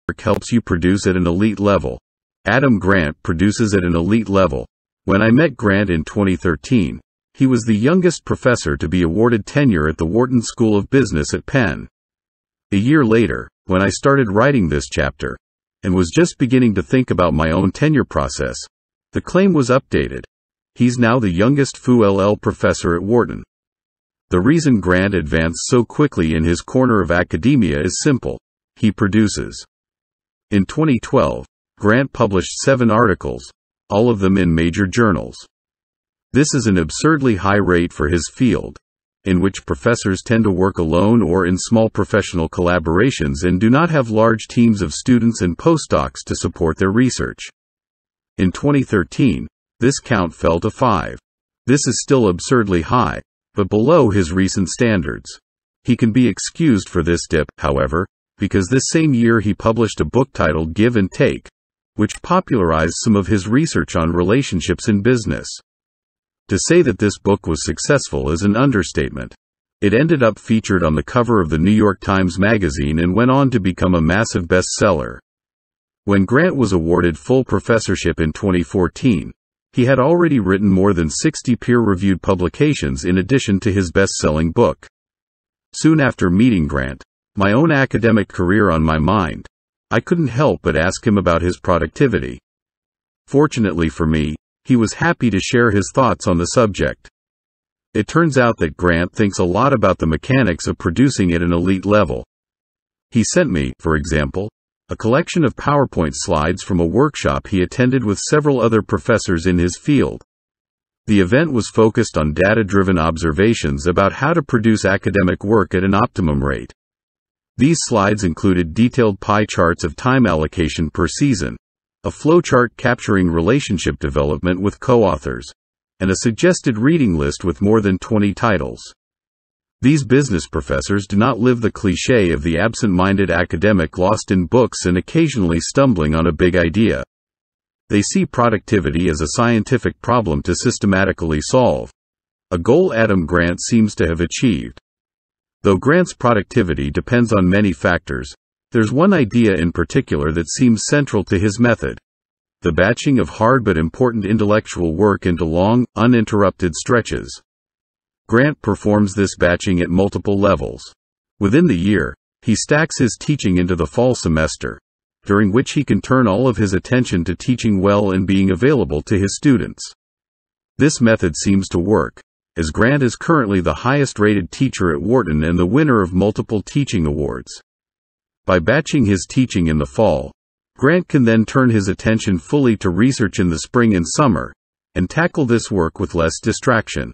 work helps you produce at an elite level. Adam Grant produces at an elite level. When I met Grant in 2013, he was the youngest professor to be awarded tenure at the Wharton School of Business at Penn. A year later, when I started writing this chapter, and was just beginning to think about my own tenure process, the claim was updated. He's now the youngest FU-LL professor at Wharton. The reason Grant advanced so quickly in his corner of academia is simple. He produces. In 2012, Grant published 7 articles, all of them in major journals. This is an absurdly high rate for his field, in which professors tend to work alone or in small professional collaborations and do not have large teams of students and postdocs to support their research. In 2013, this count fell to 5. This is still absurdly high, but below his recent standards. He can be excused for this dip, however, because this same year he published a book titled Give and Take, which popularized some of his research on relationships in business. To say that this book was successful is an understatement. It ended up featured on the cover of the New York Times Magazine and went on to become a massive bestseller. When Grant was awarded full professorship in 2014, he had already written more than 60 peer-reviewed publications in addition to his best-selling book. Soon after meeting Grant, my own academic career on my mind, I couldn't help but ask him about his productivity. Fortunately for me, he was happy to share his thoughts on the subject. It turns out that Grant thinks a lot about the mechanics of producing at an elite level. He sent me, for example, a collection of PowerPoint slides from a workshop he attended with several other professors in his field. The event was focused on data-driven observations about how to produce academic work at an optimum rate. These slides included detailed pie charts of time allocation per season, a flowchart capturing relationship development with co-authors, and a suggested reading list with more than 20 titles. These business professors do not live the cliché of the absent-minded academic lost in books and occasionally stumbling on a big idea. They see productivity as a scientific problem to systematically solve, a goal Adam Grant seems to have achieved. Though Grant's productivity depends on many factors, there's one idea in particular that seems central to his method: the batching of hard but important intellectual work into long, uninterrupted stretches. Grant performs this batching at multiple levels. Within the year, he stacks his teaching into the fall semester, during which he can turn all of his attention to teaching well and being available to his students. This method seems to work, as Grant is currently the highest-rated teacher at Wharton and the winner of multiple teaching awards. By batching his teaching in the fall, Grant can then turn his attention fully to research in the spring and summer, and tackle this work with less distraction.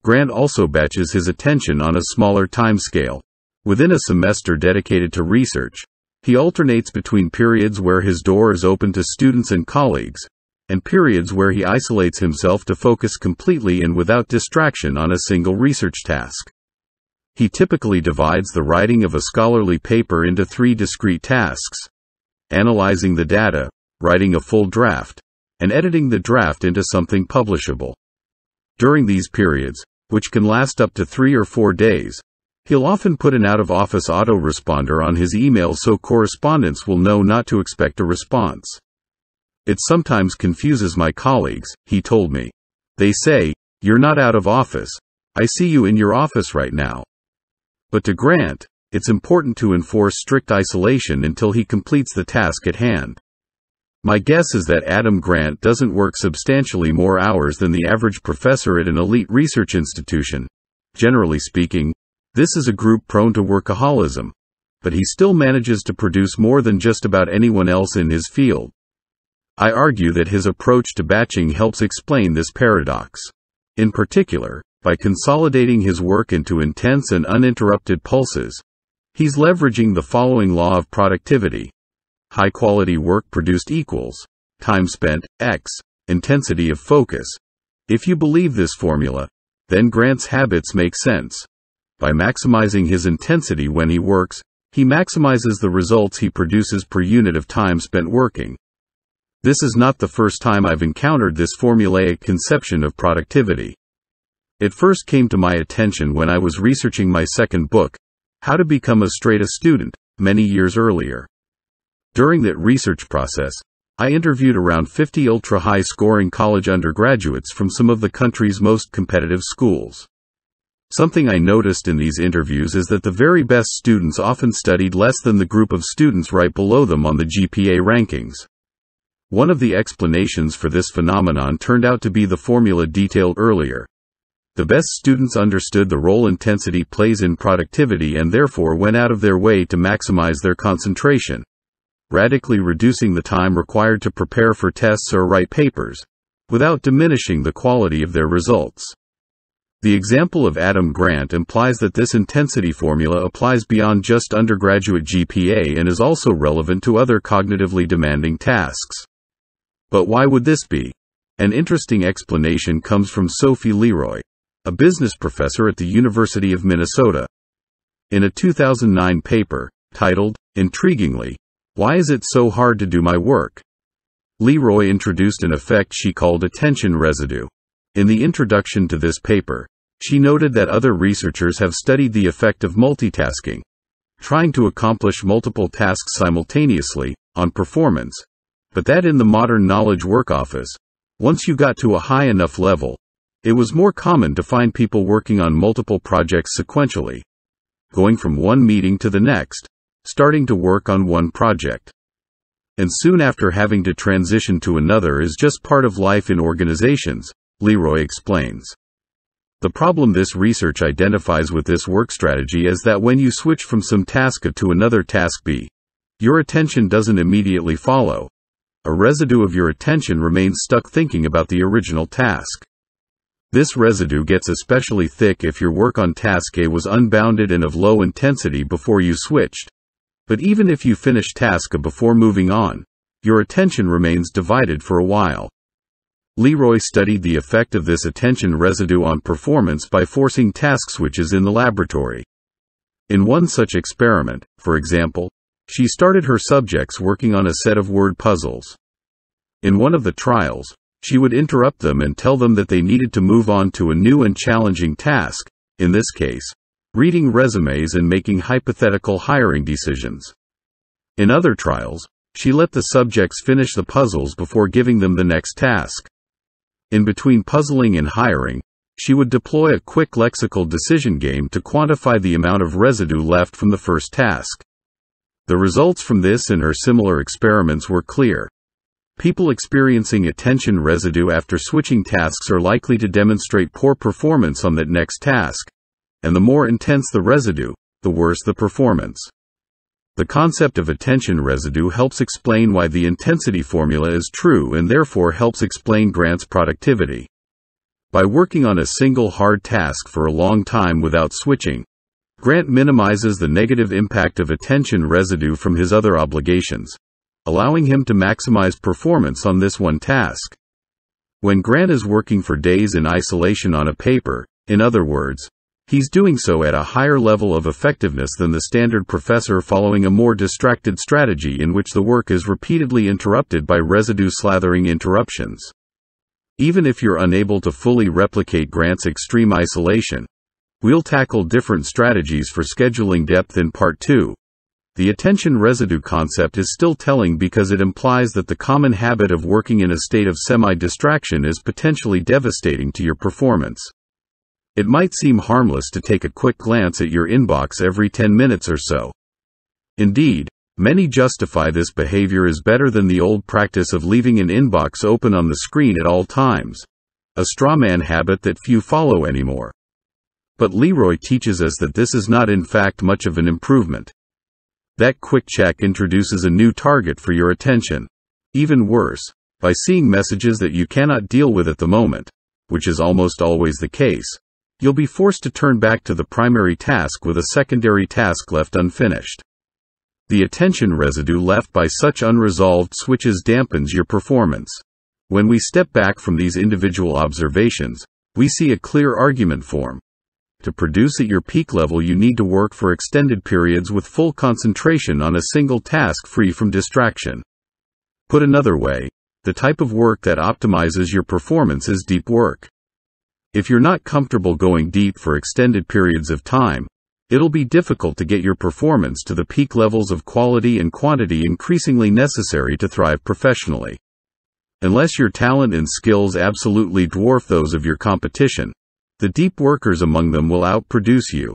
Grant also batches his attention on a smaller timescale. Within a semester dedicated to research, he alternates between periods where his door is open to students and colleagues, and periods where he isolates himself to focus completely and without distraction on a single research task. He typically divides the writing of a scholarly paper into 3 discrete tasks: analyzing the data, writing a full draft, and editing the draft into something publishable. During these periods, which can last up to 3 or 4 days, he'll often put an out-of-office autoresponder on his email so correspondents will know not to expect a response. It sometimes confuses my colleagues, he told me. They say, "You're not out of office. I see you in your office right now." But to Grant, it's important to enforce strict isolation until he completes the task at hand. My guess is that Adam Grant doesn't work substantially more hours than the average professor at an elite research institution. Generally speaking, this is a group prone to workaholism, but he still manages to produce more than just about anyone else in his field. I argue that his approach to batching helps explain this paradox. In particular, by consolidating his work into intense and uninterrupted pulses, he's leveraging the following law of productivity. High-quality work produced equals time spent, x, intensity of focus. If you believe this formula, then Grant's habits make sense. By maximizing his intensity when he works, he maximizes the results he produces per unit of time spent working. This is not the first time I've encountered this formulaic conception of productivity. It first came to my attention when I was researching my second book, How to Become a Straight A Student, many years earlier. During that research process, I interviewed around 50 ultra-high scoring college undergraduates from some of the country's most competitive schools. Something I noticed in these interviews is that the very best students often studied less than the group of students right below them on the GPA rankings. One of the explanations for this phenomenon turned out to be the formula detailed earlier. The best students understood the role intensity plays in productivity and therefore went out of their way to maximize their concentration, radically reducing the time required to prepare for tests or write papers, without diminishing the quality of their results. The example of Adam Grant implies that this intensity formula applies beyond just undergraduate GPA and is also relevant to other cognitively demanding tasks. But why would this be? An interesting explanation comes from Sophie Leroy, a business professor at the University of Minnesota. In a 2009 paper, titled, intriguingly, "Why is it so hard to do my work?" Leroy introduced an effect she called attention residue. In the introduction to this paper, she noted that other researchers have studied the effect of multitasking, trying to accomplish multiple tasks simultaneously, on performance, but that in the modern knowledge work office, once you got to a high enough level, it was more common to find people working on multiple projects sequentially, going from one meeting to the next, starting to work on one project, and soon after having to transition to another is just part of life in organizations, Leroy explains. The problem this research identifies with this work strategy is that when you switch from some task A to another task B, your attention doesn't immediately follow. A residue of your attention remains stuck thinking about the original task. This residue gets especially thick if your work on task A was unbounded and of low intensity before you switched. But even if you finish task A before moving on, your attention remains divided for a while. Leroy studied the effect of this attention residue on performance by forcing task switches in the laboratory. In one such experiment, for example, she started her subjects working on a set of word puzzles. In one of the trials, she would interrupt them and tell them that they needed to move on to a new and challenging task, in this case, reading resumes and making hypothetical hiring decisions. In other trials, she let the subjects finish the puzzles before giving them the next task. In between puzzling and hiring, she would deploy a quick lexical decision game to quantify the amount of residue left from the first task. The results from this and her similar experiments were clear. People experiencing attention residue after switching tasks are likely to demonstrate poor performance on that next task, and the more intense the residue, the worse the performance. The concept of attention residue helps explain why the intensity formula is true and therefore helps explain Grant's productivity. By working on a single hard task for a long time without switching, Grant minimizes the negative impact of attention residue from his other obligations, allowing him to maximize performance on this one task. When Grant is working for days in isolation on a paper, in other words, he's doing so at a higher level of effectiveness than the standard professor following a more distracted strategy in which the work is repeatedly interrupted by residue-slathering interruptions. Even if you're unable to fully replicate Grant's extreme isolation, we'll tackle different strategies for scheduling depth in Part 2. The attention residue concept is still telling because it implies that the common habit of working in a state of semi-distraction is potentially devastating to your performance. It might seem harmless to take a quick glance at your inbox every 10 minutes or so. Indeed, many justify this behavior as better than the old practice of leaving an inbox open on the screen at all times, a strawman habit that few follow anymore. But Leroy teaches us that this is not in fact much of an improvement. That quick check introduces a new target for your attention. Even worse, by seeing messages that you cannot deal with at the moment, which is almost always the case, you'll be forced to turn back to the primary task with a secondary task left unfinished. The attention residue left by such unresolved switches dampens your performance. When we step back from these individual observations, we see a clear argument form. To produce at your peak level, you need to work for extended periods with full concentration on a single task free from distraction. Put another way, the type of work that optimizes your performance is deep work. If you're not comfortable going deep for extended periods of time, it'll be difficult to get your performance to the peak levels of quality and quantity increasingly necessary to thrive professionally. Unless your talent and skills absolutely dwarf those of your competition, the deep workers among them will outproduce you.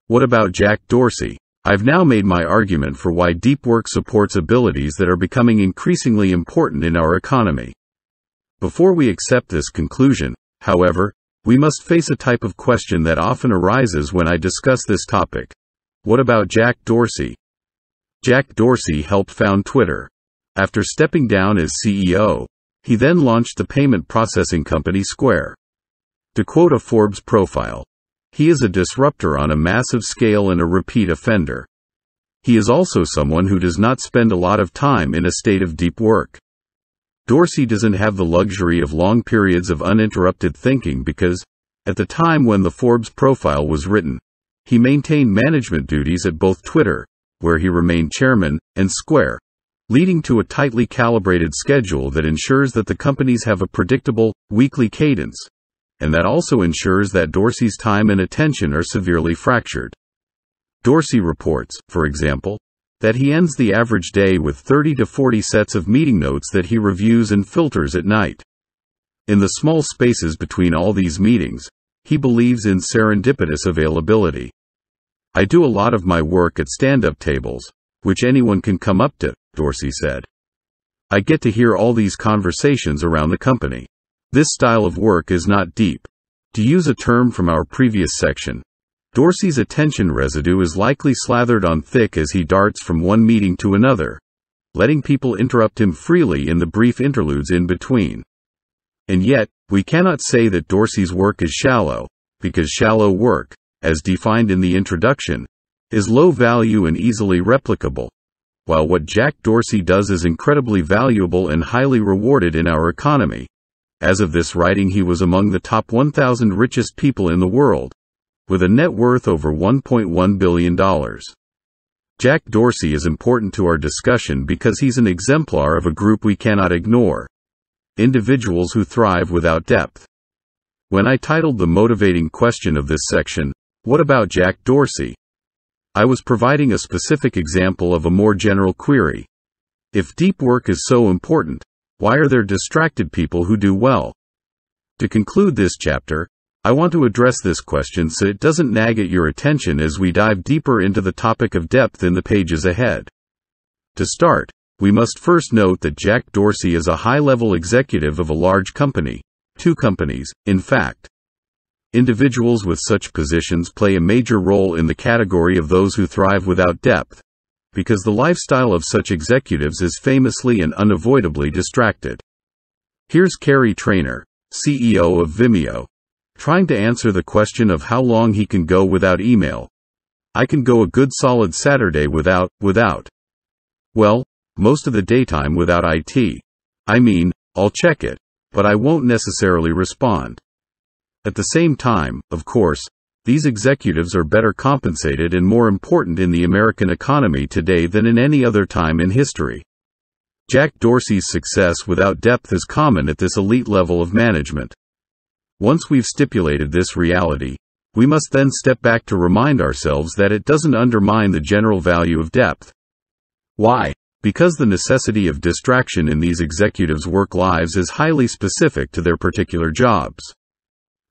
What about Jack Dorsey? I've now made my argument for why deep work supports abilities that are becoming increasingly important in our economy. Before we accept this conclusion, however, we must face a type of question that often arises when I discuss this topic. What about Jack Dorsey? Jack Dorsey helped found Twitter. After stepping down as CEO, he then launched the payment processing company Square. To quote a Forbes profile, he is a disruptor on a massive scale and a repeat offender. He is also someone who does not spend a lot of time in a state of deep work. Dorsey doesn't have the luxury of long periods of uninterrupted thinking because, at the time when the Forbes profile was written, he maintained management duties at both Twitter, where he remained chairman, and Square, leading to a tightly calibrated schedule that ensures that the companies have a predictable, weekly cadence, and that also ensures that Dorsey's time and attention are severely fractured. Dorsey reports, for example, that he ends the average day with 30 to 40 sets of meeting notes that he reviews and filters at night. In the small spaces between all these meetings, he believes in serendipitous availability. I do a lot of my work at stand-up tables, which anyone can come up to, Dorsey said. I get to hear all these conversations around the company. This style of work is not deep. To use a term from our previous section, Dorsey's attention residue is likely slathered on thick as he darts from one meeting to another, letting people interrupt him freely in the brief interludes in between. And yet, we cannot say that Dorsey's work is shallow, because shallow work, as defined in the introduction, is low value and easily replicable, while what Jack Dorsey does is incredibly valuable and highly rewarded in our economy. As of this writing, he was among the top 1,000 richest people in the world, with a net worth over $1.1 billion. Jack Dorsey is important to our discussion because he's an exemplar of a group we cannot ignore: individuals who thrive without depth. When I titled the motivating question of this section, "What about Jack Dorsey?" I was providing a specific example of a more general query. If deep work is so important, why are there distracted people who do well? To conclude this chapter, I want to address this question so it doesn't nag at your attention as we dive deeper into the topic of depth in the pages ahead. To start, we must first note that Jack Dorsey is a high-level executive of a large company, two companies, in fact. Individuals with such positions play a major role in the category of those who thrive without depth, because the lifestyle of such executives is famously and unavoidably distracted. Here's Kerry Trainor, CEO of Vimeo, trying to answer the question of how long he can go without email. I can go a good solid Saturday without. Well, most of the daytime without IT. I mean, I'll check it, but I won't necessarily respond. At the same time, of course, these executives are better compensated and more important in the American economy today than in any other time in history. Jack Dorsey's success without depth is common at this elite level of management. Once we've stipulated this reality, we must then step back to remind ourselves that it doesn't undermine the general value of depth. Why? Because the necessity of distraction in these executives' work lives is highly specific to their particular jobs.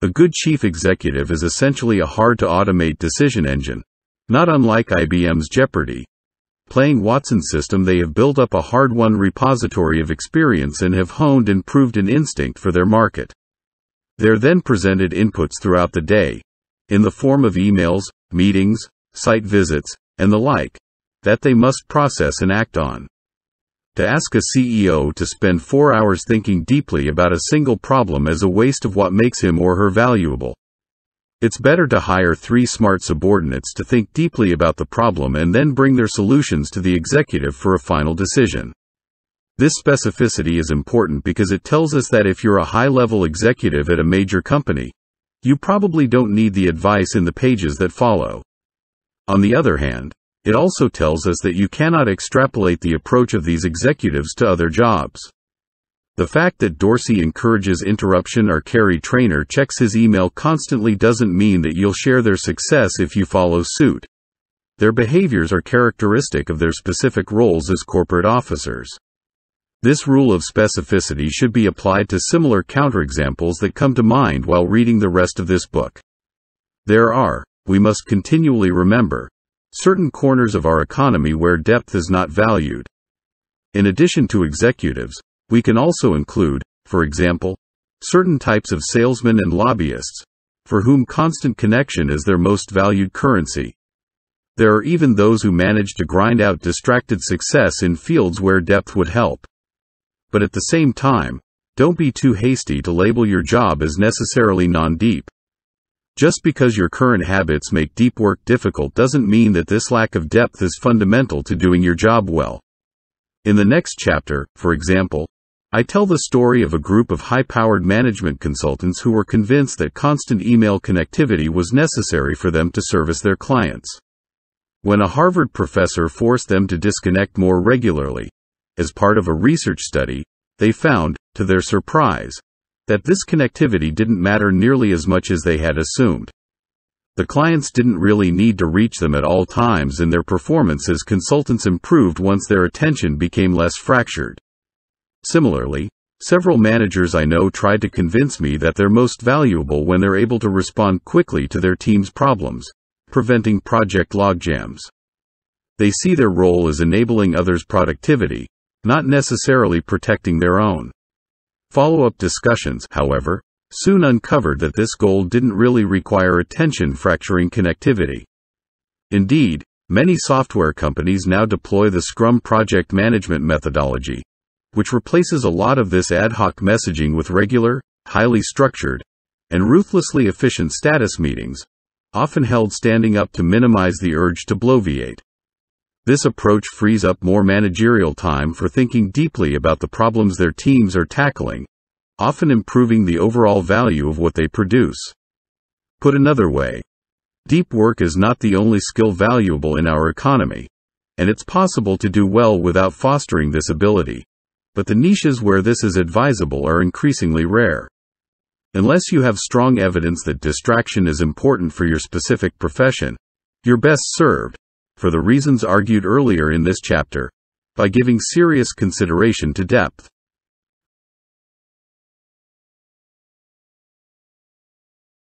A good chief executive is essentially a hard-to-automate decision engine, not unlike IBM's Jeopardy! Playing Watson's system. They have built up a hard-won repository of experience and have honed and proved an instinct for their market. They're then presented inputs throughout the day, in the form of emails, meetings, site visits, and the like, that they must process and act on. To ask a CEO to spend 4 hours thinking deeply about a single problem is a waste of what makes him or her valuable. It's better to hire 3 smart subordinates to think deeply about the problem and then bring their solutions to the executive for a final decision. This specificity is important because it tells us that if you're a high-level executive at a major company, you probably don't need the advice in the pages that follow. On the other hand, it also tells us that you cannot extrapolate the approach of these executives to other jobs. The fact that Dorsey encourages interruption or Carey Trainer checks his email constantly doesn't mean that you'll share their success if you follow suit. Their behaviors are characteristic of their specific roles as corporate officers. This rule of specificity should be applied to similar counterexamples that come to mind while reading the rest of this book. There are, we must continually remember, certain corners of our economy where depth is not valued. In addition to executives, we can also include, for example, certain types of salesmen and lobbyists, for whom constant connection is their most valued currency. There are even those who manage to grind out distracted success in fields where depth would help. But at the same time, don't be too hasty to label your job as necessarily non-deep. Just because your current habits make deep work difficult doesn't mean that this lack of depth is fundamental to doing your job well. In the next chapter, for example, I tell the story of a group of high-powered management consultants who were convinced that constant email connectivity was necessary for them to service their clients. When a Harvard professor forced them to disconnect more regularly, as part of a research study, they found, to their surprise, that this connectivity didn't matter nearly as much as they had assumed. The clients didn't really need to reach them at all times, and their performance as consultants improved once their attention became less fractured. Similarly, several managers I know tried to convince me that they're most valuable when they're able to respond quickly to their team's problems, preventing project logjams. They see their role as enabling others' productivity, not necessarily protecting their own. Follow-up discussions, however, soon uncovered that this goal didn't really require attention-fracturing connectivity. Indeed, many software companies now deploy the Scrum project management methodology, which replaces a lot of this ad hoc messaging with regular, highly structured, and ruthlessly efficient status meetings, often held standing up to minimize the urge to bloviate. This approach frees up more managerial time for thinking deeply about the problems their teams are tackling, often improving the overall value of what they produce. Put another way, deep work is not the only skill valuable in our economy, and it's possible to do well without fostering this ability, but the niches where this is advisable are increasingly rare. Unless you have strong evidence that distraction is important for your specific profession, you're best served, for the reasons argued earlier in this chapter, by giving serious consideration to depth.